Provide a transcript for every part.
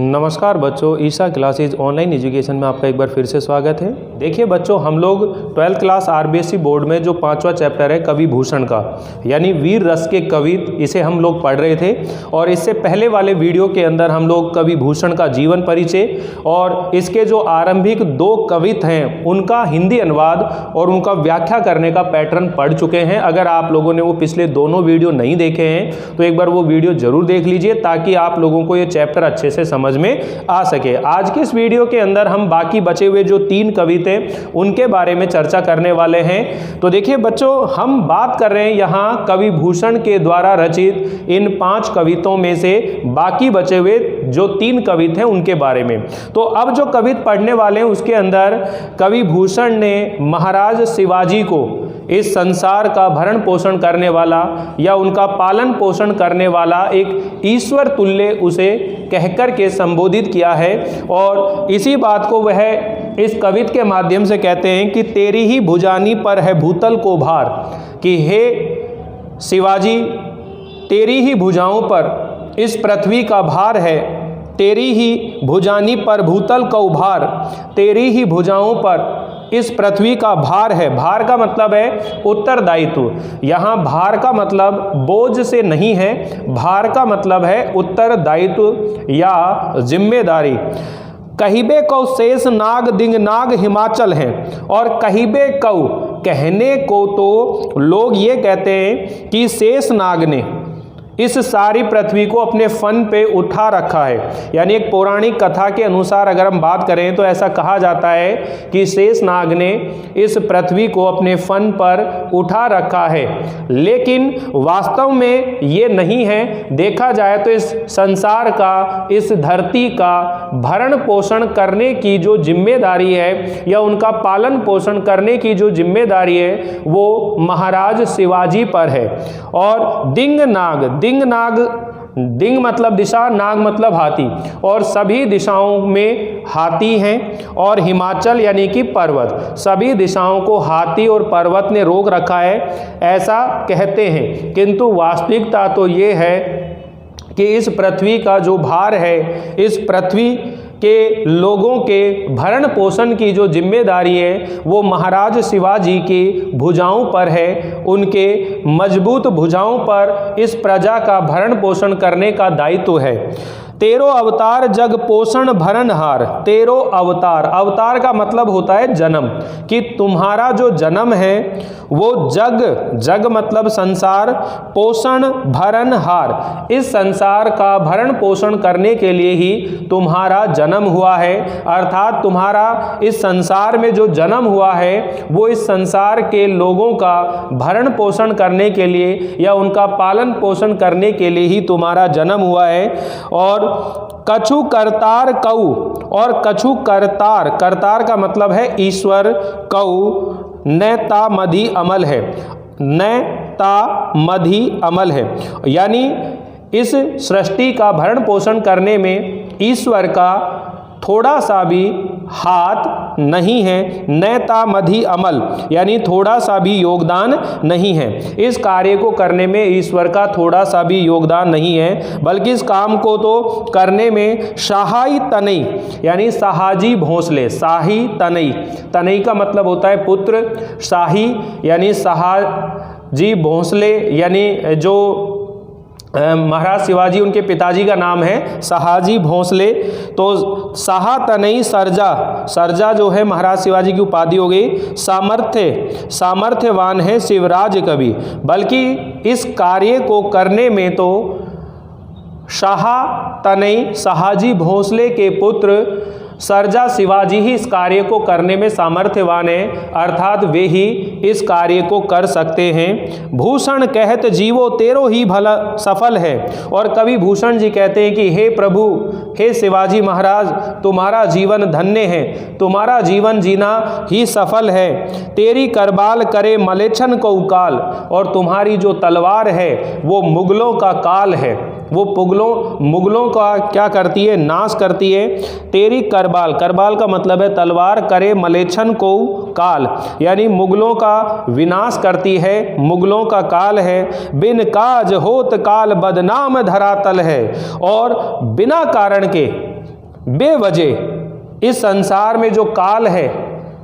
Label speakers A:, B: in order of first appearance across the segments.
A: नमस्कार बच्चों, Isha classes online education में आपका एक बार फिर से स्वागत है। देखिए बच्चों, हम लोग 12th क्लास आरबीएसई बोर्ड में जो 5वां चैप्टर है कवि भूषण का, यानी वीर रस के कवित, इसे हम लोग पढ़ रहे थे। और इससे पहले वाले वीडियो के अंदर हम लोग कवि भूषण का जीवन परिचय और इसके जो आरंभिक 2 कवित हैं उनका हिंदी अनुवाद और उनका व्याख्या करने का पैटर्न पढ़ चुके हैं। अगर आप लोगों ने वो पिछले दोनों वीडियो नहीं देखे हैं तो एक बार वो वीडियो जरूर देख लीजिए, ताकि आप लोगों को ये चैप्टर अच्छे से समझ में आ सके। आज के इस वीडियो के अंदर हम बाकी बचे हुए जो 3 कविते उनके बारे में चर्चा करने वाले हैं। तो देखिए बच्चों, हम बात कर रहे हैं यहाँ कवि भूषण के द्वारा रचित इन 5 कवितों में से बाकी बचे हुए जो 3 कवित हैं उनके बारे में। तो अब जो कवित पढ़ने वाले हैं उसके अंदर कवि भूषण ने महाराज शिवाजी को इस संसार का भरण पोषण करने वाला या उनका पालन पोषण करने वाला एक ईश्वर तुल्य उसे कहकर के संबोधित किया है। और इसी बात को वह इस कवित के माध्यम से कहते हैं कि तेरी ही भुजानी पर है भूतल को भार, कि हे शिवाजी, तेरी ही भुजाओं पर इस पृथ्वी का भार है, तेरी ही भुजानी पर भूतल का उभार, तेरी ही भुजाओं पर इस पृथ्वी का भार है। भार का मतलब है उत्तरदायित्व। यहाँ भार का मतलब बोझ से नहीं है, भार का मतलब है उत्तरदायित्व या जिम्मेदारी। कहिबे कौ शेष नाग दिंग नाग हिमाचल हैं, और कहिबे कौ कहने को तो लोग ये कहते हैं कि शेष नाग ने इस सारी पृथ्वी को अपने फन पे उठा रखा है। यानी एक पौराणिक कथा के अनुसार अगर हम बात करें तो ऐसा कहा जाता है कि शेषनाग ने इस पृथ्वी को अपने फन पर उठा रखा है, लेकिन वास्तव में ये नहीं है। देखा जाए तो इस संसार का, इस धरती का भरण पोषण करने की जो जिम्मेदारी है या उनका पालन पोषण करने की जो जिम्मेदारी है वो महाराज शिवाजी पर है। और दिंग नाग, दिंग मतलब दिशा, नाग मतलब हाथी, और सभी दिशाओं में हाथी हैं। और हिमाचल यानी कि पर्वत, सभी दिशाओं को हाथी और पर्वत ने रोक रखा है, ऐसा कहते हैं। किंतु वास्तविकता तो ये है कि इस पृथ्वी का जो भार है, इस पृथ्वी के लोगों के भरण पोषण की जो जिम्मेदारी है वो महाराज शिवाजी की भुजाओं पर है। उनके मजबूत भुजाओं पर इस प्रजा का भरण पोषण करने का दायित्व है। तेरो अवतार जग पोषण भरणहार, तेरो अवतार, अवतार का मतलब होता है जन्म, कि तुम्हारा जो जन्म है वो जग, जग मतलब संसार, पोषण भरणहार, इस संसार का भरण पोषण करने के लिए ही तुम्हारा जन्म हुआ है। अर्थात तुम्हारा इस संसार में जो जन्म हुआ है वो इस संसार के लोगों का भरण पोषण करने के लिए या उनका पालन पोषण करने के लिए ही तुम्हारा जन्म हुआ है। और कछु करतार कऊ, और कछु करतार, करतार का मतलब है ईश्वर, कऊ नैता मधी अमल है, नैता मधी अमल है, यानी इस सृष्टि का भरण पोषण करने में ईश्वर का थोड़ा सा भी हाथ नहीं है। नैता मधी अमल यानी थोड़ा सा भी योगदान नहीं है। इस कार्य को करने में ईश्वर का थोड़ा सा भी योगदान नहीं है, बल्कि इस काम को तो करने में शाही तनई यानी शाहजी भोंसले, शाही तनई, तनई का मतलब होता है पुत्र, शाही यानी शाहजी भोंसले, यानी जो महाराज शिवाजी उनके पिताजी का नाम है शाहजी भोंसले। तो शाह तनई सरजा, सरजा जो है महाराज शिवाजी की उपाधि हो गई। सामर्थ्य, सामर्थ्यवान है शिवराज कवि, बल्कि इस कार्य को करने में तो शाह तनई शाहजी भोंसले के पुत्र सरजा शिवाजी ही इस कार्य को करने में सामर्थ्यवान है, अर्थात वे ही इस कार्य को कर सकते हैं। भूषण कहत जीवो तेरो ही भला सफल है, और कवि भूषण जी कहते हैं कि हे प्रभु, हे शिवाजी महाराज, तुम्हारा जीवन धन्य है, तुम्हारा जीवन जीना ही सफल है। तेरी करबाल करे मलेच्छन को उकाल, और तुम्हारी जो तलवार है वो मुगलों का काल है, वो मुगलों का क्या करती है, नाश करती है। तेरी करबाल, करबाल का मतलब है तलवार, करे मलेच्छन को काल यानी मुगलों का विनाश करती है, मुगलों का काल है। बिन काज होत काल बदनाम धरातल है, और बिना कारण के बेवजह इस संसार में जो काल है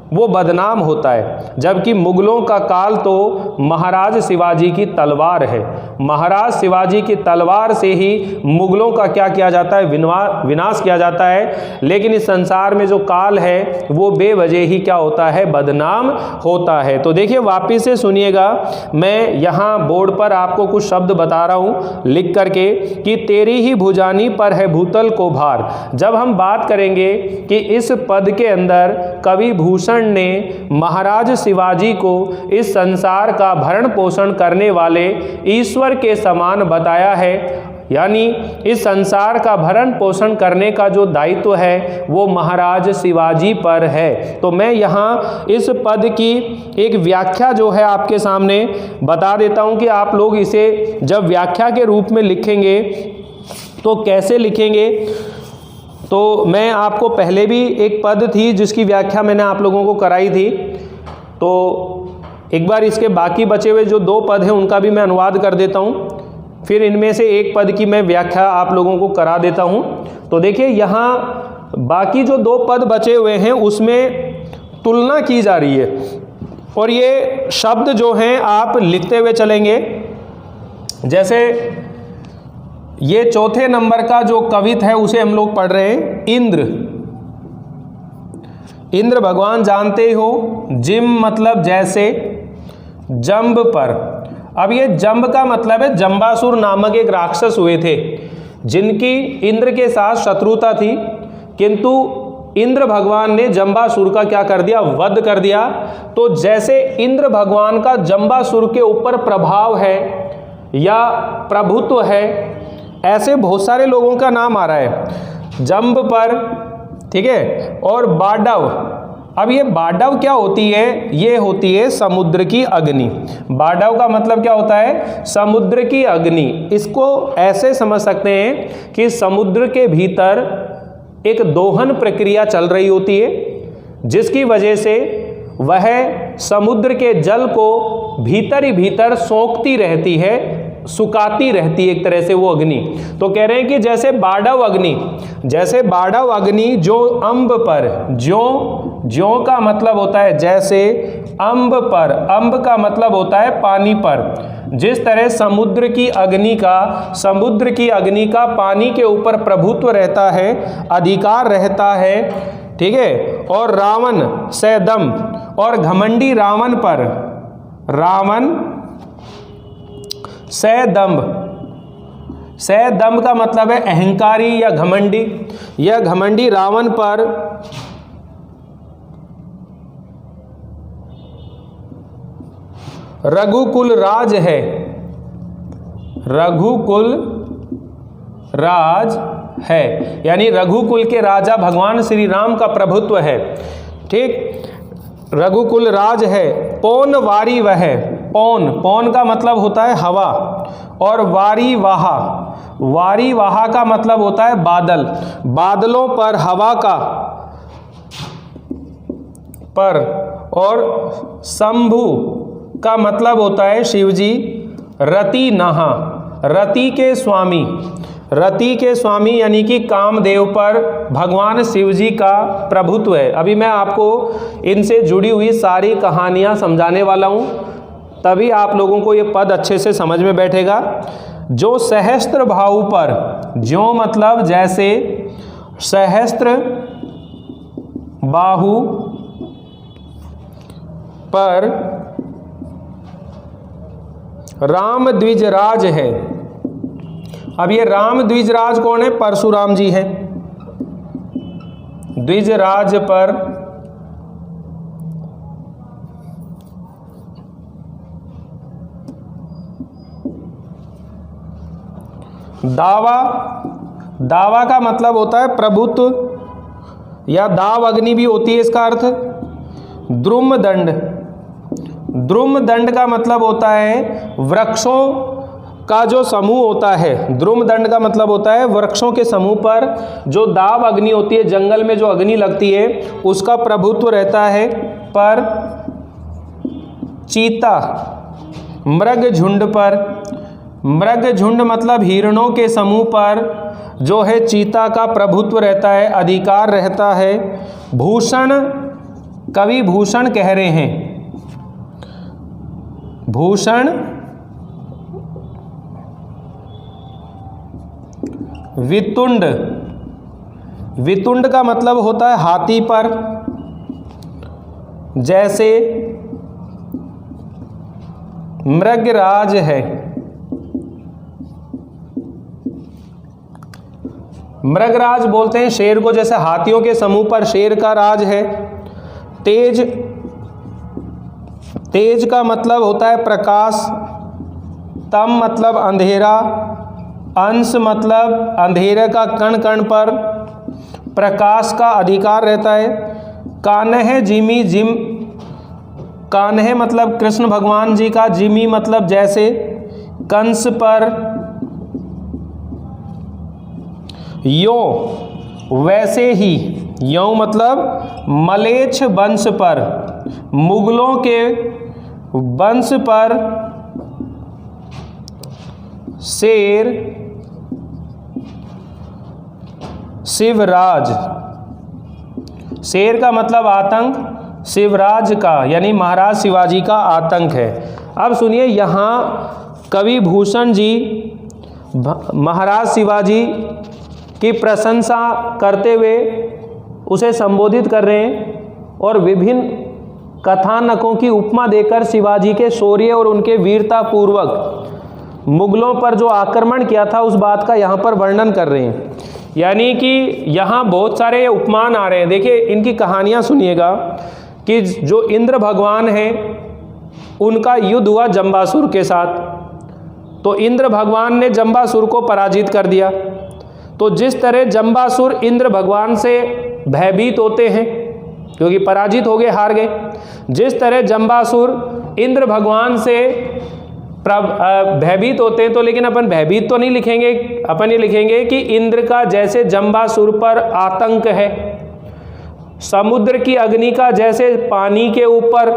A: वो बदनाम होता है, जबकि मुगलों का काल तो महाराज शिवाजी की तलवार है। महाराज शिवाजी की तलवार से ही मुगलों का क्या किया जाता है, विनाश किया जाता है। लेकिन इस संसार में जो काल है वो बेवजह ही क्या होता है, बदनाम होता है। तो देखिए वापिस से सुनिएगा, मैं यहाँ बोर्ड पर आपको कुछ शब्द बता रहा हूँ लिख करके कि तेरी ही भुजानी पर है भूतल को भार। जब हम बात करेंगे कि इस पद के अंदर कवि भूषण ने महाराज शिवाजी को इस संसार का भरण पोषण करने वाले ईश्वर के समान बताया है, यानी इस संसार का भरण पोषण करने का जो दायित्व है वो महाराज शिवाजी पर है। तो मैं यहाँ इस पद की एक व्याख्या जो है आपके सामने बता देता हूँ कि आप लोग इसे जब व्याख्या के रूप में लिखेंगे तो कैसे लिखेंगे। तो मैं आपको पहले भी एक पद थी जिसकी व्याख्या मैंने आप लोगों को कराई थी, तो एक बार इसके बाकी बचे हुए जो 2 पद हैं उनका भी मैं अनुवाद कर देता हूँ, फिर इनमें से एक पद की मैं व्याख्या आप लोगों को करा देता हूँ। तो देखिए यहाँ बाकी जो 2 पद बचे हुए हैं उसमें तुलना की जा रही है, और ये शब्द जो हैं आप लिखते हुए चलेंगे। जैसे ये चौथे नंबर का जो कवित है उसे हम लोग पढ़ रहे हैं, इंद्र। इंद्र भगवान जानते हो, जिम मतलब जैसे, जंब पर। अब ये जंब का मतलब है जंबासुर नामक एक राक्षस हुए थे जिनकी इंद्र के साथ शत्रुता थी, किंतु इंद्र भगवान ने जंबासुर का क्या कर दिया, वध कर दिया। तो जैसे इंद्र भगवान का जंबासुर के ऊपर प्रभाव है या प्रभुत्व है, ऐसे बहुत सारे लोगों का नाम आ रहा है जंब पर, ठीक है। और बाडव, अब ये बाडव क्या होती है, ये होती है समुद्र की अग्नि। बाडव का मतलब क्या होता है, समुद्र की अग्नि। इसको ऐसे समझ सकते हैं कि समुद्र के भीतर एक दोहन प्रक्रिया चल रही होती है, जिसकी वजह से वह समुद्र के जल को भीतर ही भीतर सोखती रहती है, सुखाती रहती है एक तरह से वो अग्नि। तो कह रहे हैं कि जैसे बाडव अग्नि, जैसे बाडव अग्नि जो अम्ब पर, ज्यों का मतलब होता है जैसे, अम्ब पर, अम्ब का मतलब होता है पानी पर। जिस तरह समुद्र की अग्नि का पानी के ऊपर प्रभुत्व रहता है, अधिकार रहता है, ठीक है। और रावण सैदम, और घमंडी रावण पर, रावण सैदम्भ, सैदम्भ का मतलब है अहंकारी या घमंडी। यह घमंडी रावण पर रघुकुल राज है, रघुकुल राज है, यानी रघुकुल के राजा भगवान श्री राम का प्रभुत्व है, ठीक। रघुकुल राज है। पौन वारी वह, पौन का मतलब होता है हवा, और वारी वाहा का मतलब होता है बादल। बादलों पर, हवा का पर, और शंभु का मतलब होता है शिवजी। रति नहा, रति के स्वामी यानी कि कामदेव पर भगवान शिव जी का प्रभुत्व है। अभी मैं आपको इनसे जुड़ी हुई सारी कहानियां समझाने वाला हूं, तभी आप लोगों को ये पद अच्छे से समझ में बैठेगा। जो सहस्त्र बाहु पर, ज्यों मतलब जैसे, सहस्त्र बाहु पर राम द्विजराज है। अब ये राम द्विजराज कौन है, परशुराम जी हैं। द्विजराज पर दावा का मतलब होता है प्रभुत्व, या दाव अग्नि भी होती है इसका अर्थ। द्रुमदंड का मतलब होता है वृक्षों का जो समूह होता है। द्रुमदंड का मतलब होता है वृक्षों के समूह पर जो दाव अग्नि होती है, जंगल में जो अग्नि लगती है उसका प्रभुत्व रहता है। पर चीता, मृग झुंड पर, मृग झुंड मतलब हिरणों के समूह पर जो है चीता का प्रभुत्व रहता है, अधिकार रहता है। भूषण, कवि भूषण कह रहे हैं, भूषण वितुंड, वितुंड का मतलब होता है हाथी पर, जैसे मृगराज है। मृगराज बोलते हैं शेर को, जैसे हाथियों के समूह पर शेर का राज है। तेज, तेज का मतलब होता है प्रकाश। तम मतलब अंधेरा। अंश मतलब अंधेरे का कण कण पर प्रकाश का अधिकार रहता है। कान्ह जिमी, जिम, कान्ह मतलब कृष्ण भगवान जी का, जिमी मतलब जैसे, कंस पर। यो वैसे ही, यो मतलब मलेच्छ वंश पर, मुगलों के वंश पर शेर शिवराज। शेर का मतलब आतंक, शिवराज का यानी महाराज शिवाजी का आतंक है। अब सुनिए, यहाँ कवि भूषण जी महाराज शिवाजी की प्रशंसा करते हुए उसे संबोधित कर रहे हैं और विभिन्न कथानकों की उपमा देकर शिवाजी के शौर्य और उनके वीरता पूर्वक मुगलों पर जो आक्रमण किया था उस बात का यहाँ पर वर्णन कर रहे हैं। यानी कि यहाँ बहुत सारे उपमान आ रहे हैं। देखिए, इनकी कहानियाँ सुनिएगा कि जो इंद्र भगवान हैं उनका युद्ध हुआ जंबासुर के साथ, तो इंद्र भगवान ने जंबासुर को पराजित कर दिया। तो जिस तरह जंबासुर इंद्र भगवान से भयभीत होते हैं क्योंकि पराजित हो गए, हार गए, जिस तरह जंबासुर इंद्र भगवान से भयभीत होते हैं, तो लेकिन अपन भयभीत तो नहीं लिखेंगे, अपन ये लिखेंगे कि इंद्र का जैसे जंबासुर पर आतंक है, समुद्र की अग्नि का जैसे पानी के ऊपर,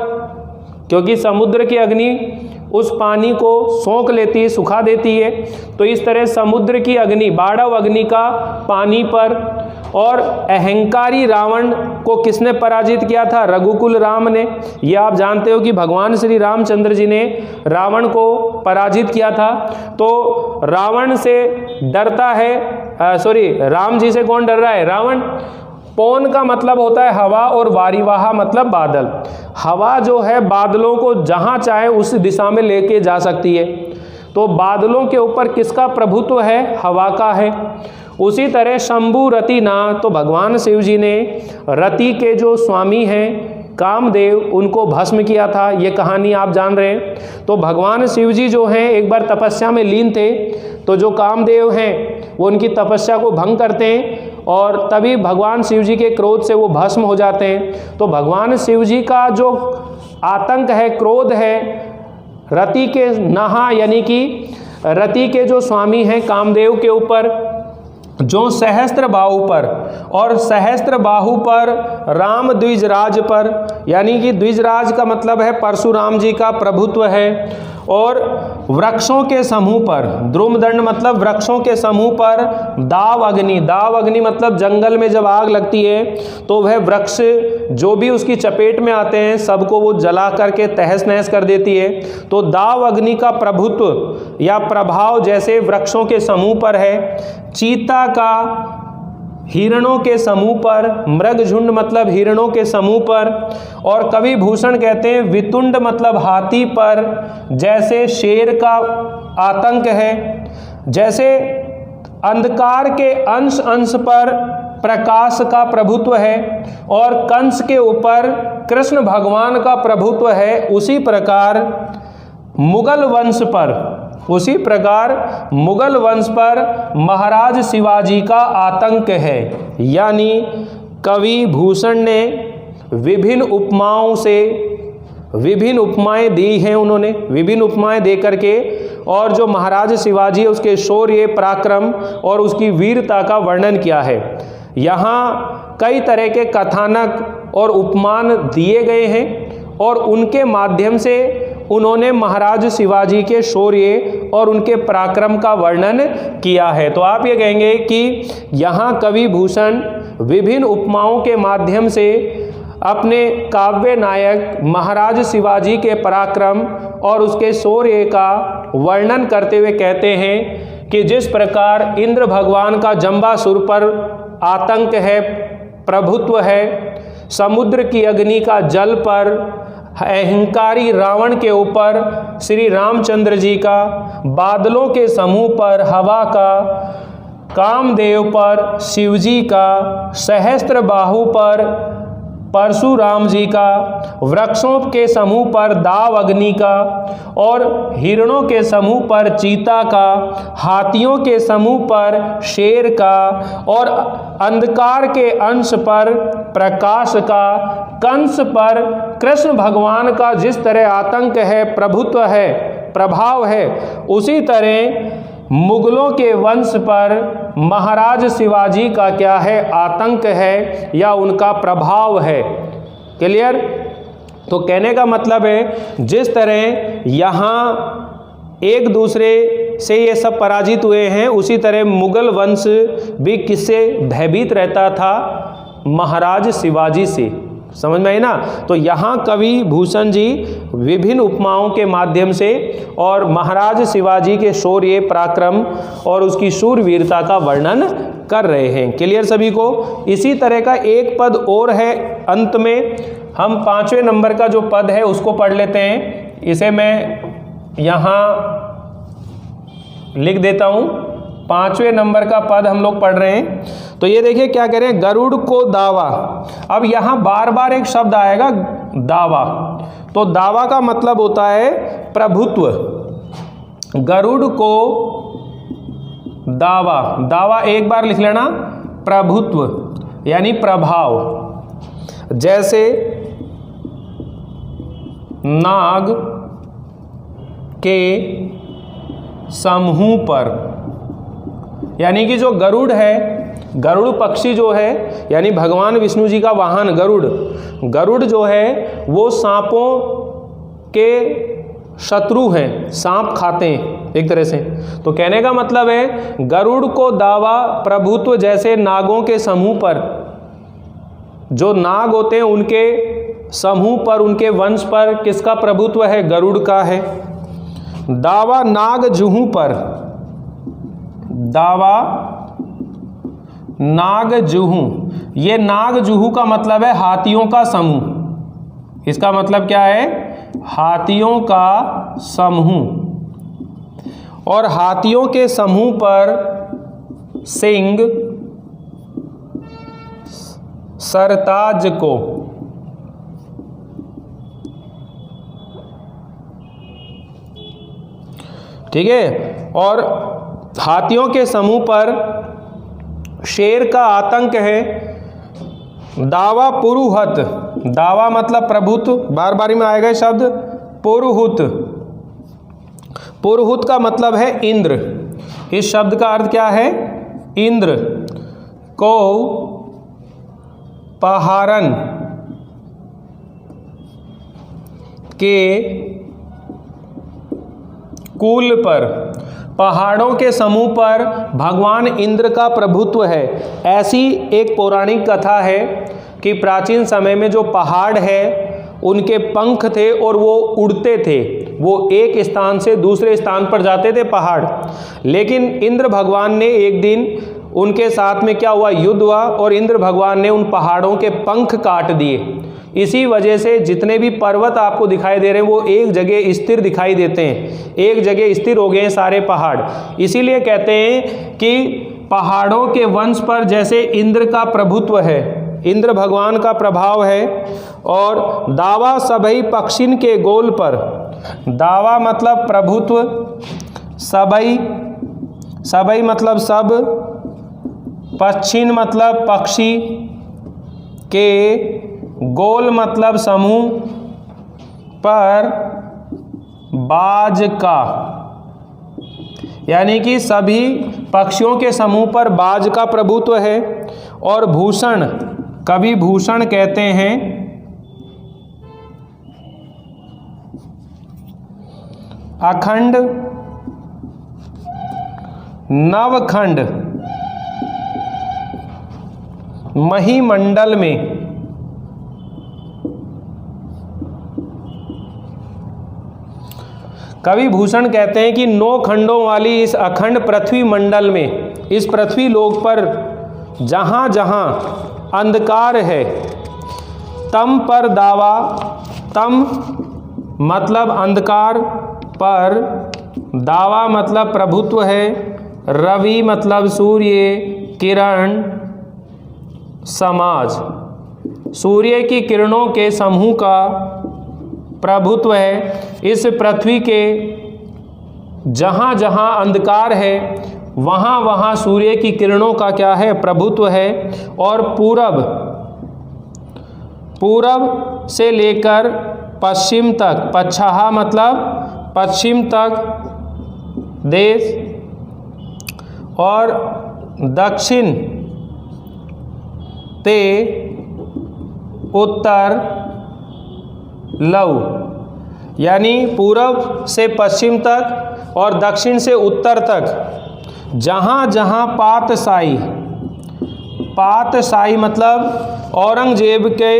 A: क्योंकि समुद्र की अग्नि उस पानी को सोख लेती है, सुखा देती है, तो इस तरह समुद्र की अग्नि, बाढ़व अग्नि का पानी पर। और अहंकारी रावण को किसने पराजित किया था? रघुकुल राम ने। ये आप जानते हो कि भगवान श्री रामचंद्र जी ने रावण को पराजित किया था। तो रावण से डरता है, राम जी से कौन डर रहा है? रावण। पौन का मतलब होता है हवा और वारिवाहा मतलब बादल। हवा जो है बादलों को जहाँ चाहे उस दिशा में लेके जा सकती है। तो बादलों के ऊपर किसका प्रभुत्व है? हवा का है। उसी तरह शंभु रति नाथ, तो भगवान शिव जी ने रति के जो स्वामी हैं कामदेव, उनको भस्म किया था। ये कहानी आप जान रहे हैं। तो भगवान शिव जी जो हैं एक बार तपस्या में लीन थे, तो जो कामदेव हैं वो उनकी तपस्या को भंग करते हैं और तभी भगवान शिव जी के क्रोध से वो भस्म हो जाते हैं। तो भगवान शिव जी का जो आतंक है, क्रोध है, रति के नहा यानी कि रति के जो स्वामी हैं कामदेव के ऊपर, जो सहस्त्र बाहु पर, और सहस्त्र बाहु पर राम द्विजराज पर, यानी कि द्विजराज का मतलब है परशुराम जी का प्रभुत्व है। और वृक्षों के समूह पर, द्रुमदंड मतलब वृक्षों के समूह पर दाव अग्नि, दाव अग्नि मतलब जंगल में जब आग लगती है तो वह वृक्ष जो भी उसकी चपेट में आते हैं सबको वो जला करके तहस नहस कर देती है। तो दाव अग्नि का प्रभुत्व या प्रभाव जैसे वृक्षों के समूह पर है। चीता का हिरणों के समूह पर, मृग झुंड मतलब हिरणों के समूह पर। और कवि भूषण कहते हैं वितुंड मतलब हाथी पर, जैसे शेर का आतंक है। जैसे अंधकार के अंश अंश पर प्रकाश का प्रभुत्व है और कंस के ऊपर कृष्ण भगवान का प्रभुत्व है, उसी प्रकार मुगल वंश पर, उसी प्रकार मुगल वंश पर महाराज शिवाजी का आतंक है। यानी कवि भूषण ने विभिन्न उपमाओं से विभिन्न उपमाएं दी हैं, उन्होंने विभिन्न उपमाएं दे करके और जो महाराज शिवाजी उसके शौर्य, पराक्रम और उसकी वीरता का वर्णन किया है। यहाँ कई तरह के कथानक और उपमान दिए गए हैं और उनके माध्यम से उन्होंने महाराज शिवाजी के शौर्य और उनके पराक्रम का वर्णन किया है। तो आप ये कहेंगे कि यहाँ कवि भूषण विभिन्न उपमाओं के माध्यम से अपने काव्य नायक महाराज शिवाजी के पराक्रम और उसके शौर्य का वर्णन करते हुए कहते हैं कि जिस प्रकार इंद्र भगवान का जंबासुर पर आतंक है, प्रभुत्व है, समुद्र की अग्नि का जल पर, अहंकारी रावण के ऊपर श्री रामचंद्र जी का, बादलों के समूह पर हवा का, कामदेव पर शिवजी का, सहस्त्र बाहु पर परशुराम जी का, वृक्षों के समूह पर दाव अग्नि का और हिरणों के समूह पर चीता का, हाथियों के समूह पर शेर का और अंधकार के अंश पर प्रकाश का, कंस पर कृष्ण भगवान का जिस तरह आतंक है, प्रभुत्व है, प्रभाव है, उसी तरह मुगलों के वंश पर महाराज शिवाजी का क्या है, आतंक है या उनका प्रभाव है। क्लियर? तो कहने का मतलब है जिस तरह यहाँ एक दूसरे से ये सब पराजित हुए हैं, उसी तरह मुगल वंश भी किससे भयभीत रहता था, महाराज शिवाजी से। समझ में आई ना? तो यहाँ कवि भूषण जी विभिन्न उपमाओं के माध्यम से और महाराज शिवाजी के शौर्य, पराक्रम और उसकी शूरवीरता का वर्णन कर रहे हैं। क्लियर सभी को? इसी तरह का एक पद और है अंत में, हम 5वें नंबर का जो पद है उसको पढ़ लेते हैं। इसे मैं यहाँ लिख देता हूँ। 5वें नंबर का पद हम लोग पढ़ रहे हैं। तो ये देखिए क्या कह रहे हैं, गरुड़ को दावा। अब यहाँ बार बार एक शब्द आएगा दावा। तो दावा का मतलब होता है प्रभुत्व। गरुड़ को दावा, दावा एक बार लिख लेना, प्रभुत्व यानी प्रभाव। जैसे नाग के समूह पर, यानी कि जो गरुड़ है, गरुड़ पक्षी जो है यानी भगवान विष्णु जी का वाहन गरुड़, गरुड़ जो है वो सांपों के शत्रु हैं, सांप खाते हैं एक तरह से। तो कहने का मतलब है गरुड़ को दावा प्रभुत्व, जैसे नागों के समूह पर, जो नाग होते हैं उनके समूह पर, उनके वंश पर किसका प्रभुत्व है, गरुड़ का है। दावा नाग जुहू पर, दावा नाग जुहू, ये नाग जुहू का मतलब है हाथियों का समूह। इसका मतलब क्या है, हाथियों का समूह। और हाथियों के समूह पर सिंह सरताज को, ठीक है, और हाथियों के समूह पर शेर का आतंक है। दावा पुरुहत, दावा मतलब प्रभुत्व, बार बारी में आएगा शब्द पुरुहुत। पुरुहुत का मतलब है इंद्र। इस शब्द का अर्थ क्या है, इंद्र को पहाड़न के कूल पर, पहाड़ों के समूह पर भगवान इंद्र का प्रभुत्व है। ऐसी एक पौराणिक कथा है कि प्राचीन समय में जो पहाड़ है उनके पंख थे और वो उड़ते थे, वो एक स्थान से दूसरे स्थान पर जाते थे पहाड़। लेकिन इंद्र भगवान ने एक दिन उनके साथ में क्या हुआ, युद्ध हुआ और इंद्र भगवान ने उन पहाड़ों के पंख काट दिए। इसी वजह से जितने भी पर्वत आपको दिखाई दे रहे हैं वो एक जगह स्थिर दिखाई देते हैं, एक जगह स्थिर हो गए हैं सारे पहाड़। इसीलिए कहते हैं कि पहाड़ों के वंश पर जैसे इंद्र का प्रभुत्व है, इंद्र भगवान का प्रभाव है। और दावा सबई पक्षिन के गोल पर, दावा मतलब प्रभुत्व, सबई, सबई मतलब सब, पक्षिन मतलब पक्षी, के गोल मतलब समूह, पर बाज का, यानी कि सभी पक्षियों के समूह पर बाज का प्रभुत्व है। और भूषण, कवि भूषण कहते हैं अखंड नवखंड महिमंडल में कवि भूषण कहते हैं कि 9 खंडों वाली इस अखंड पृथ्वी मंडल में, इस पृथ्वी लोक पर जहाँ जहाँ अंधकार है, तम पर दावा, तम मतलब अंधकार, पर दावा मतलब प्रभुत्व है, रवि मतलब सूर्य, किरण समाज, सूर्य की किरणों के समूह का प्रभुत्व है। इस पृथ्वी के जहाँ जहाँ अंधकार है वहाँ वहाँ सूर्य की किरणों का क्या है, प्रभुत्व है। और पूरब से लेकर पश्चिम तक, पच्छाहा मतलब पश्चिम तक देश, और दक्षिण ते उत्तर लव, यानी पूरब से पश्चिम तक और दक्षिण से उत्तर तक जहाँ जहाँ पातशाही मतलब औरंगजेब के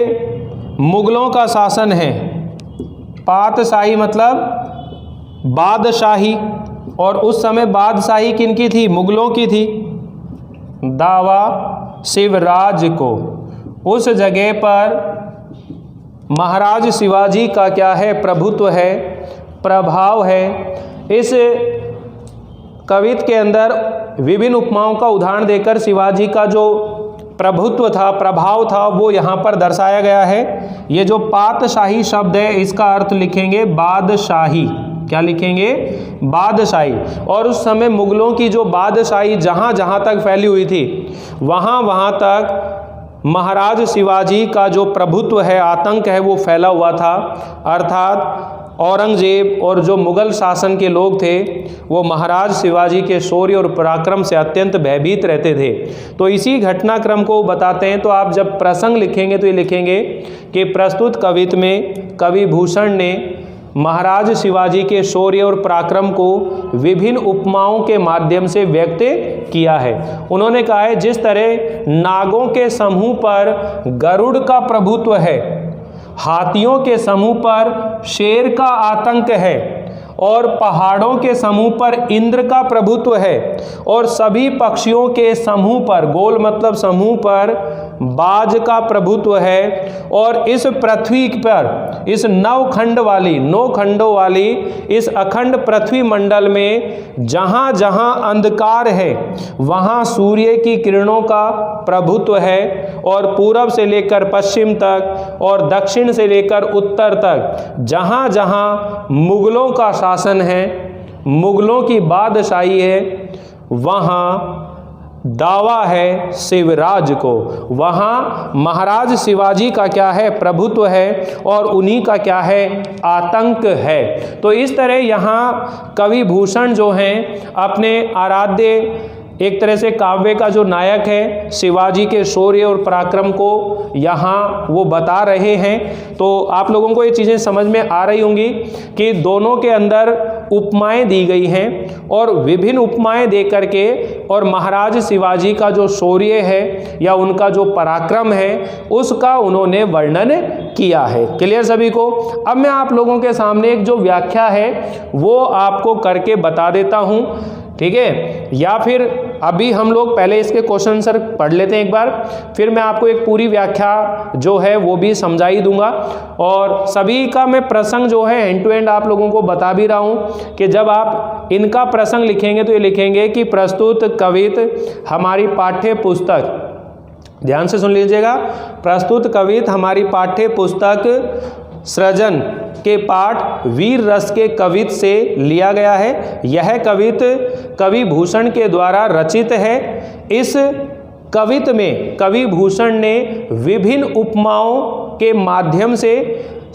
A: मुगलों का शासन है, पातशाही मतलब बादशाही, और उस समय बादशाही किनकी थी, मुगलों की थी। दावा शिवराज को, उस जगह पर महाराज शिवाजी का क्या है, प्रभुत्व है, प्रभाव है। इस कवित्व के अंदर विभिन्न उपमाओं का उदाहरण देकर शिवाजी का जो प्रभुत्व था, प्रभाव था, वो यहाँ पर दर्शाया गया है। ये जो पातशाही शब्द है इसका अर्थ लिखेंगे बादशाही, क्या लिखेंगे, बादशाही। और उस समय मुगलों की जो बादशाही जहाँ जहाँ तक फैली हुई थी वहाँ वहाँ तक महाराज शिवाजी का जो प्रभुत्व है, आतंक है, वो फैला हुआ था। अर्थात औरंगजेब और जो मुगल शासन के लोग थे वो महाराज शिवाजी के शौर्य और पराक्रम से अत्यंत भयभीत रहते थे। तो इसी घटनाक्रम को बताते हैं। तो आप जब प्रसंग लिखेंगे तो ये लिखेंगे कि प्रस्तुत कवित्व में कवि भूषण ने महाराज शिवाजी के शौर्य और पराक्रम को विभिन्न उपमाओं के माध्यम से व्यक्त किया है। उन्होंने कहा है जिस तरह नागों के समूह पर गरुड़ का प्रभुत्व है, हाथियों के समूह पर शेर का आतंक है, और पहाड़ों के समूह पर इंद्र का प्रभुत्व है, और सभी पक्षियों के समूह पर, गोल मतलब समूह पर, बाज का प्रभुत्व है। और इस पृथ्वी पर, इस 9 खंडों वाली इस अखंड पृथ्वी मंडल में जहाँ जहाँ अंधकार है वहाँ सूर्य की किरणों का प्रभुत्व है। और पूरब से लेकर पश्चिम तक और दक्षिण से लेकर उत्तर तक जहाँ जहाँ मुगलों का शासन है, मुगलों की बादशाही है, वहाँ दावा है शिवराज को, वहाँ महाराज शिवाजी का क्या है, प्रभुत्व है, और उन्हीं का क्या है, आतंक है। तो इस तरह यहाँ कवि भूषण जो हैं अपने आराध्य, एक तरह से काव्य का जो नायक है, शिवाजी के शौर्य और पराक्रम को यहाँ वो बता रहे हैं। तो आप लोगों को ये चीज़ें समझ में आ रही होंगी कि दोनों के अंदर उपमाएं दी गई हैं, और विभिन्न उपमाएं दे करके और महाराज शिवाजी का जो शौर्य है या उनका जो पराक्रम है उसका उन्होंने वर्णन किया है। क्लियर सभी को? अब मैं आप लोगों के सामने एक जो व्याख्या है वो आपको करके बता देता हूँ, ठीक है? या फिर अभी हम लोग पहले इसके क्वेश्चन आंसर पढ़ लेते हैं एक बार, फिर मैं आपको एक पूरी व्याख्या जो है वो भी समझा ही दूंगा। और सभी का मैं प्रसंग जो है एंड टू एंड आप लोगों को बता भी रहा हूँ कि जब आप इनका प्रसंग लिखेंगे तो ये लिखेंगे कि प्रस्तुत कवित्व हमारी पाठ्य पुस्तक, ध्यान से सुन लीजिएगा, प्रस्तुत कवित्व हमारी पाठ्य पुस्तक सृजन के पाठ वीर रस के कवित्व से लिया गया है। यह कवित्व कवि भूषण के द्वारा रचित है। इस कवित्व में कवि भूषण ने विभिन्न उपमाओं के माध्यम से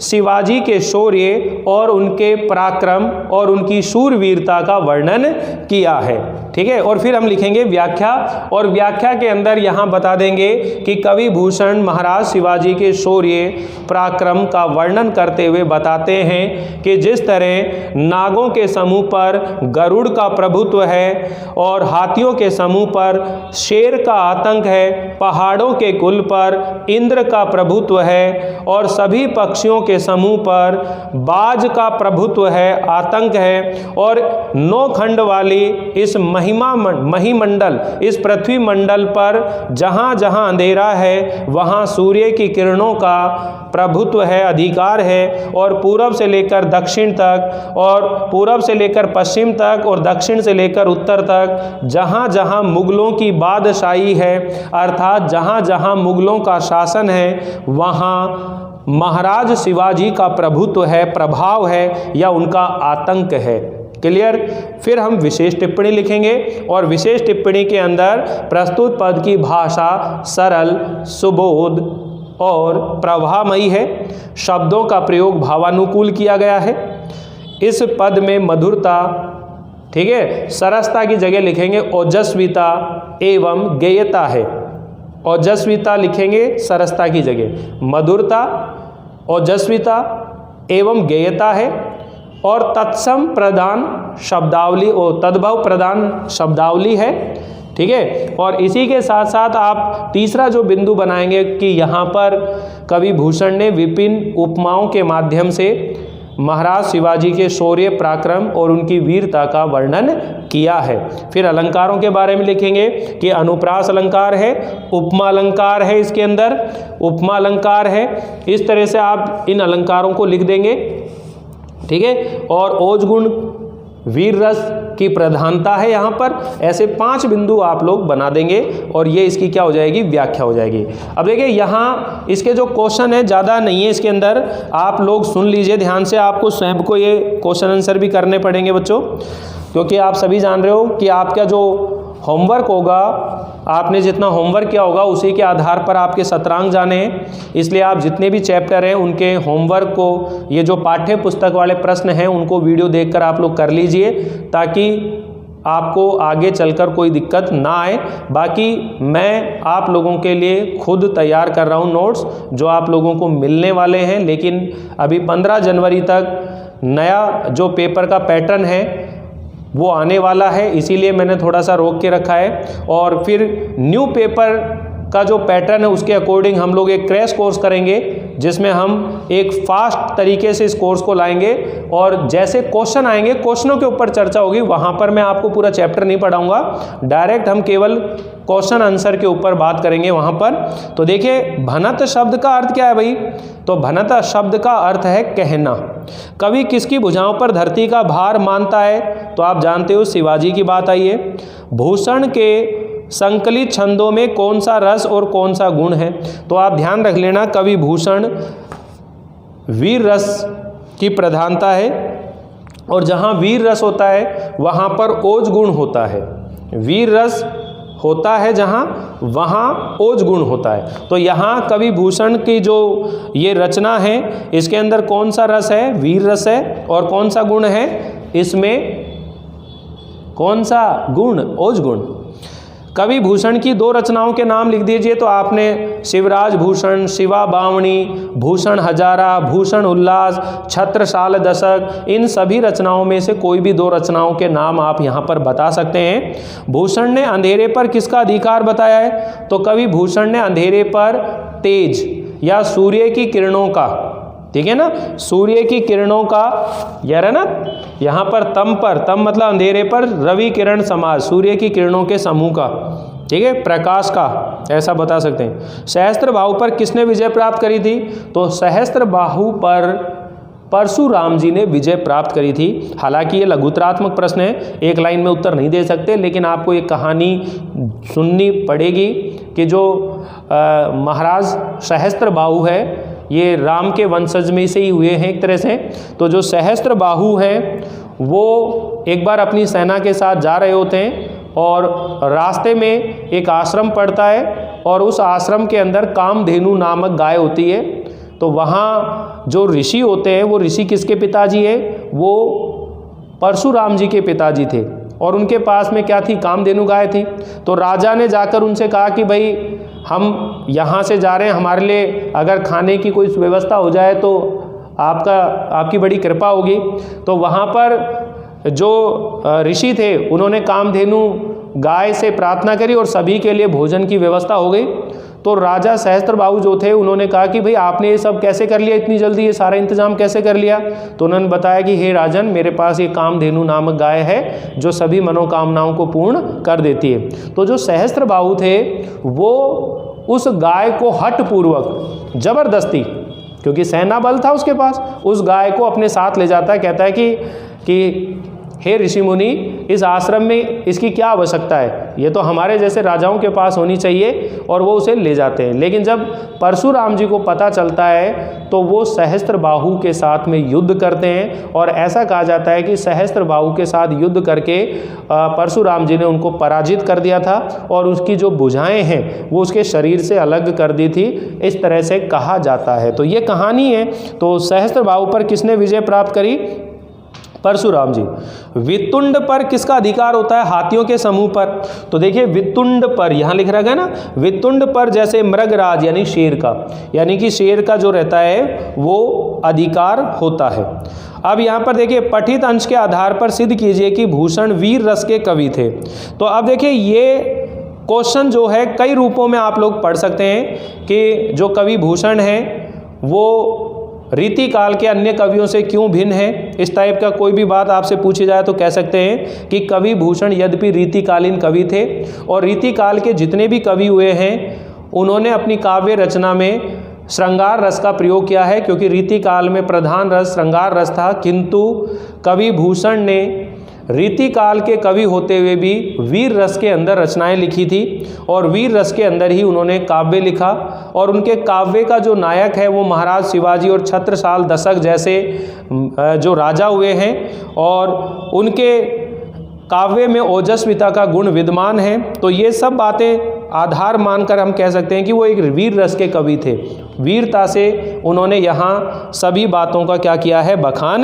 A: शिवाजी के शौर्य और उनके पराक्रम और उनकी शूरवीरता का वर्णन किया है। ठीक है, और फिर हम लिखेंगे व्याख्या, और व्याख्या के अंदर यहाँ बता देंगे कि कवि भूषण महाराज शिवाजी के शौर्य पराक्रम का वर्णन करते हुए बताते हैं कि जिस तरह नागों के समूह पर गरुड़ का प्रभुत्व है और हाथियों के समूह पर शेर का आतंक है, पहाड़ों के कुल पर इंद्र का प्रभुत्व है और सभी पक्षियों के समूह पर बाज का प्रभुत्व है, आतंक है, और 9 खंड वाली इस महिमंडल, इस पृथ्वी मंडल पर जहाँ जहाँ अंधेरा है वहाँ सूर्य की किरणों का प्रभुत्व है, अधिकार है, और पूरब से लेकर दक्षिण तक और पूरब से लेकर पश्चिम तक और दक्षिण से लेकर उत्तर तक जहाँ जहाँ मुगलों की बादशाही है, अर्थात जहाँ जहाँ मुगलों का शासन है, वहाँ महाराज शिवाजी का प्रभुत्व है, प्रभाव है या उनका आतंक है। क्लियर। फिर हम विशेष टिप्पणी लिखेंगे और विशेष टिप्पणी के अंदर प्रस्तुत पद की भाषा सरल, सुबोध और प्रभामयी है। शब्दों का प्रयोग भावानुकूल किया गया है। इस पद में मधुरता, ठीक है, सरसता की जगह लिखेंगे ओजस्विता एवं गेयता है। ओजस्विता लिखेंगे सरसता की जगह, मधुरता, ओजस्विता एवं गेयता है, और तत्सम प्रदान शब्दावली और तद्भव प्रदान शब्दावली है। ठीक है, और इसी के साथ साथ आप तीसरा जो बिंदु बनाएंगे कि यहाँ पर कवि भूषण ने विभिन्न उपमाओं के माध्यम से महाराज शिवाजी के शौर्य पराक्रम और उनकी वीरता का वर्णन किया है। फिर अलंकारों के बारे में लिखेंगे कि अनुप्रास अलंकार है, उपमा अलंकार है, इसके अंदर उपमा अलंकार है। इस तरह से आप इन अलंकारों को लिख देंगे। ठीक है, और ओजगुण वीर रस की प्रधानता है यहाँ पर। ऐसे 5 बिंदु आप लोग बना देंगे और ये इसकी क्या हो जाएगी, व्याख्या हो जाएगी। अब देखिए यहाँ इसके जो क्वेश्चन है ज़्यादा नहीं है इसके अंदर, आप लोग सुन लीजिए ध्यान से। आपको स्वयं को ये क्वेश्चन आंसर भी करने पड़ेंगे बच्चों, क्योंकि आप सभी जान रहे हो कि आपका जो होमवर्क होगा, आपने जितना होमवर्क किया होगा उसी के आधार पर आपके शतरंज जाने हैं। इसलिए आप जितने भी चैप्टर हैं उनके होमवर्क को, ये जो पाठ्य पुस्तक वाले प्रश्न हैं उनको वीडियो देखकर आप लोग कर लीजिए, ताकि आपको आगे चलकर कोई दिक्कत ना आए। बाकी मैं आप लोगों के लिए खुद तैयार कर रहा हूँ नोट्स, जो आप लोगों को मिलने वाले हैं, लेकिन अभी 15 जनवरी तक नया जो पेपर का पैटर्न है वो आने वाला है, इसीलिए मैंने थोड़ा सा रोक के रखा है। और फिर न्यू पेपर का जो पैटर्न है उसके अकॉर्डिंग हम लोग एक क्रैश कोर्स करेंगे, जिसमें हम एक फास्ट तरीके से इस कोर्स को लाएंगे और जैसे क्वेश्चन आएंगे क्वेश्चनों के ऊपर चर्चा होगी। वहाँ पर मैं आपको पूरा चैप्टर नहीं पढ़ाऊंगा, डायरेक्ट हम केवल क्वेश्चन आंसर के ऊपर बात करेंगे वहाँ पर। तो देखिए भनत शब्द का अर्थ क्या है भाई, तो भनत शब्द का अर्थ है कहना। कवि किसकी भुजाओं पर धरती का भार मानता है, तो आप जानते हो शिवाजी की बात आई है। भूषण के संकलित छंदों में कौन सा रस और कौन सा गुण है, तो आप ध्यान रख लेना कवि भूषण वीर रस की प्रधानता है, और जहाँ वीर रस होता है वहाँ पर ओज गुण होता है। वीर रस होता है जहाँ, वहाँ ओज गुण होता है। तो यहाँ कवि भूषण की जो ये रचना है इसके अंदर कौन सा रस है, वीर रस है, और कौन सा गुण है इसमें, कौन सा गुण, ओज गुण। कवि भूषण की 2 रचनाओं के नाम लिख दीजिए, तो आपने शिवराज भूषण, शिवा बावणी, भूषण हजारा, भूषण उल्लास, छत्रसाल दशक, इन सभी रचनाओं में से कोई भी 2 रचनाओं के नाम आप यहाँ पर बता सकते हैं। भूषण ने अंधेरे पर किसका अधिकार बताया है, तो कवि भूषण ने अंधेरे पर तेज या सूर्य की किरणों का, ठीक है ना, सूर्य की किरणों का, यार है ना, यहाँ पर तम मतलब अंधेरे पर रवि किरण समाज, सूर्य की किरणों के समूह का, ठीक है, प्रकाश का, ऐसा बता सकते हैं। सहस्त्र बाहु पर किसने विजय प्राप्त करी थी, तो सहस्त्र बाहु पर परशुराम जी ने विजय प्राप्त करी थी। हालांकि ये लघुतरात्मक प्रश्न है, एक लाइन में उत्तर नहीं दे सकते, लेकिन आपको एक कहानी सुननी पड़ेगी कि जो महाराज सहस्त्र बाहु है ये राम के वंशज में से ही हुए हैं एक तरह से। तो जो सहस्त्र बाहु हैं वो एक बार अपनी सेना के साथ जा रहे होते हैं और रास्ते में एक आश्रम पड़ता है, और उस आश्रम के अंदर कामधेनु नामक गाय होती है। तो वहाँ जो ऋषि होते हैं वो ऋषि किसके पिताजी है, वो परशुराम जी के पिताजी थे। और उनके पास में क्या थी, कामधेनु गाय थी। तो राजा ने जाकर उनसे कहा कि भाई हम यहाँ से जा रहे हैं, हमारे लिए अगर खाने की कोई व्यवस्था हो जाए तो आपकी बड़ी कृपा होगी। तो वहाँ पर जो ऋषि थे उन्होंने कामधेनु गाय से प्रार्थना करी और सभी के लिए भोजन की व्यवस्था हो गई। तो राजा सहस्त्रबाहु जो थे उन्होंने कहा कि भाई आपने ये सब कैसे कर लिया, इतनी जल्दी ये सारा इंतजाम कैसे कर लिया। तो उन्होंने बताया कि हे राजन, मेरे पास ये कामधेनु नामक गाय है जो सभी मनोकामनाओं को पूर्ण कर देती है। तो जो सहस्त्रबाहु थे वो उस गाय को हठपूर्वक जबरदस्ती, क्योंकि सेना बल था उसके पास, उस गाय को अपने साथ ले जाता है। कहता है कि हे ऋषि मुनि, इस आश्रम में इसकी क्या आवश्यकता है, ये तो हमारे जैसे राजाओं के पास होनी चाहिए, और वो उसे ले जाते हैं। लेकिन जब परशुराम जी को पता चलता है तो वो सहस्त्रबाहु के साथ में युद्ध करते हैं। और ऐसा कहा जाता है कि सहस्त्रबाहु के साथ युद्ध करके परशुराम जी ने उनको पराजित कर दिया था और उसकी जो भुजाएं हैं वो उसके शरीर से अलग कर दी थी, इस तरह से कहा जाता है। तो ये कहानी है। तो सहस्त्रबाहु पर किसने विजय प्राप्त करी, परशुराम जी। वितुंड पर किसका अधिकार होता है, हाथियों के समूह पर। तो देखिए वितुंड पर यहाँ लिख रहा है ना, वितुंड पर जैसे मृगराज यानी शेर का, यानी कि शेर का जो रहता है वो अधिकार होता है। अब यहाँ पर देखिए पठित अंश के आधार पर सिद्ध कीजिए कि भूषण वीर रस के कवि थे। तो अब देखिए ये क्वेश्चन जो है कई रूपों में आप लोग पढ़ सकते हैं कि जो कवि भूषण है वो रीति काल के अन्य कवियों से क्यों भिन्न है। इस टाइप का कोई भी बात आपसे पूछी जाए तो कह सकते हैं कि कवि भूषण यद्यपि रीतिकालीन कवि थे और रीति काल के जितने भी कवि हुए हैं उन्होंने अपनी काव्य रचना में श्रृंगार रस का प्रयोग किया है, क्योंकि रीति काल में प्रधान रस श्रृंगार रस था। किंतु कवि भूषण ने रीति काल के कवि होते हुए भी वीर रस के अंदर रचनाएं लिखी थी और वीर रस के अंदर ही उन्होंने काव्य लिखा। और उनके काव्य का जो नायक है वो महाराज शिवाजी और छत्रसाल दशक जैसे जो राजा हुए हैं, और उनके काव्य में ओजस्विता का गुण विद्यमान है। तो ये सब बातें आधार मानकर हम कह सकते हैं कि वो एक वीर रस के कवि थे। वीरता से उन्होंने यहाँ सभी बातों का क्या किया है, बखान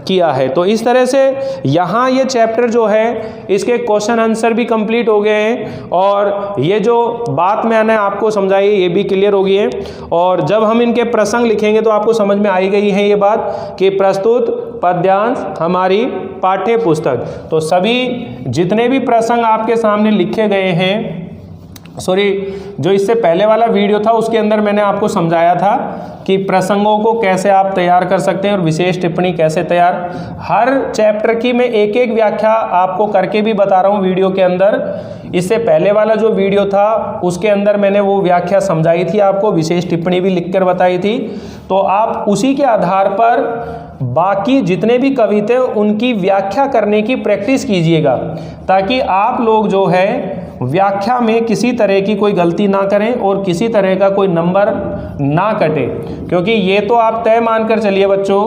A: किया है। तो इस तरह से यहाँ ये चैप्टर जो है इसके क्वेश्चन आंसर भी कंप्लीट हो गए हैं और ये जो बात मैंने आपको समझाई ये भी क्लियर हो गई है। और जब हम इनके प्रसंग लिखेंगे तो आपको समझ में आई गई है ये बात कि प्रस्तुत पद्यांश हमारी पाठ्य पुस्तक। तो सभी जितने भी प्रसंग आपके सामने लिखे गए हैं, जो इससे पहले वाला वीडियो था उसके अंदर मैंने आपको समझाया था कि प्रसंगों को कैसे आप तैयार कर सकते हैं और विशेष टिप्पणी कैसे तैयार, हर चैप्टर की मैं एक एक व्याख्या आपको करके भी बता रहा हूँ वीडियो के अंदर। इससे पहले वाला जो वीडियो था उसके अंदर मैंने वो व्याख्या समझाई थी आपको, विशेष टिप्पणी भी लिखकर बताई थी। तो आप उसी के आधार पर बाकी जितने भी कवि थे उनकी व्याख्या करने की प्रैक्टिस कीजिएगा, ताकि आप लोग जो है व्याख्या में किसी तरह की कोई गलती ना करें और किसी तरह का कोई नंबर ना कटे। क्योंकि ये तो आप तय मानकर चलिए बच्चों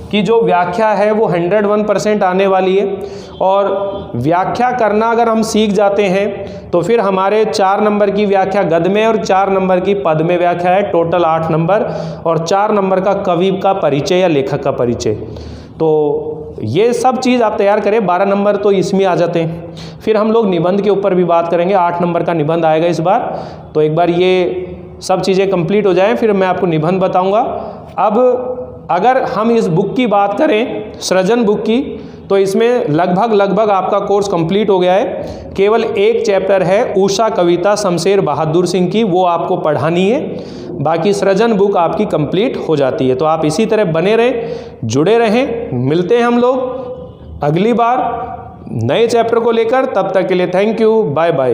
A: कि जो व्याख्या है वो 101% आने वाली है। और व्याख्या करना अगर हम सीख जाते हैं तो फिर हमारे 4 नंबर की व्याख्या गद्य में और 4 नंबर की पद में व्याख्या है, टोटल 8 नंबर, और 4 नंबर का कवि का परिचय या लेखक का परिचय। तो ये सब चीज़ आप तैयार करें, 12 नंबर तो इसमें आ जाते हैं। फिर हम लोग निबंध के ऊपर भी बात करेंगे, 8 नंबर का निबंध आएगा इस बार। तो एक बार ये सब चीज़ें कंप्लीट हो जाएं फिर मैं आपको निबंध बताऊंगा। अब अगर हम इस बुक की बात करें, सृजन बुक की, तो इसमें लगभग आपका कोर्स कंप्लीट हो गया है। केवल एक चैप्टर है उषा कविता शमशेर बहादुर सिंह की, वो आपको पढ़ानी है। बाकी सृजन बुक आपकी कंप्लीट हो जाती है। तो आप इसी तरह बने रहें, जुड़े रहें। मिलते हैं हम लोग अगली बार नए चैप्टर को लेकर। तब तक के लिए थैंक यू, बाय बाय।